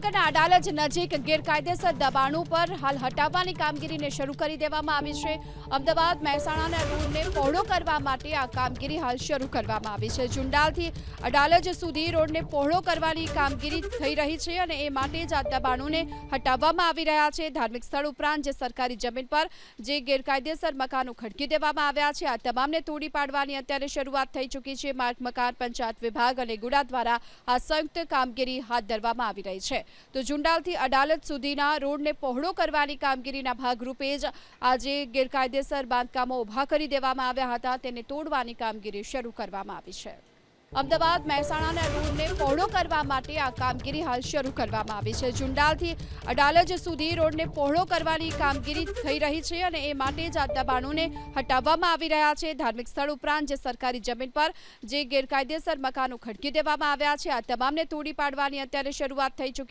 સુરેન્દ્રનગરના અડાલજ નજીક ગેરકાયદેસર દબાણો પર હાલ હટાવવાની કામગીરીને શરૂ કરી દેવામાં આવી છે। અમદાવાદ મહેસાણાના રોડને પહોળો કરવા માટે આ કામગીરી હાલ શરૂ કરવામાં આવી છે। જુંડાલથી અડાલજ સુધી રોડને પહોળો કરવાની કામગીરી થઈ રહી છે અને એ માટે જ આ દબાણોને હટાવવામાં આવી રહ્યા છે। ધાર્મિક સ્થળ ઉપરાંત જે સરકારી જમીન પર જે ગેરકાયદેસર મકાનો ખડકી દેવામાં આવ્યા છે આ તમામને તોડી પાડવાની અત્યારે શરૂઆત થઈ ચૂકી છે। માર્ગ મકાન પંચાયત વિભાગ અને ગુડા દ્વારા આ સંયુક્ત કામગીરી હાથ ધરવામાં આવી રહી છે। તો જુંડાલથી અડાલજ સુધીના રોડને પહોળો કરવાની કામગીરીના ભાગરૂપે જ આજે ગેરકાયદેસર બાંધકામો ઊભા કરી દેવામાં આવ્યા હતા તેને તોડવાની કામગીરી શરૂ કરવામાં આવી છે। અમદાવાદ મહેસાણાના રોડને પહોળો કરવા માટે આ કામગીરી હાલ શરૂ કરવામાં આવી છે। જુંડાલથી અડાલજ સુધી રોડને પહોળો કરવાની કામગીરી થઈ રહી છે અને એ માટે જ આ દબાણોને હટાવવામાં આવી રહ્યા છે। ધાર્મિક સ્થળ ઉપરાંત જે સરકારી જમીન પર જે ગેરકાયદેસર મકાનો ખડકી દેવામાં આવ્યા છે આ તમામને તોડી પાડવાની અત્યારે શરૂઆત થઈ ચૂકી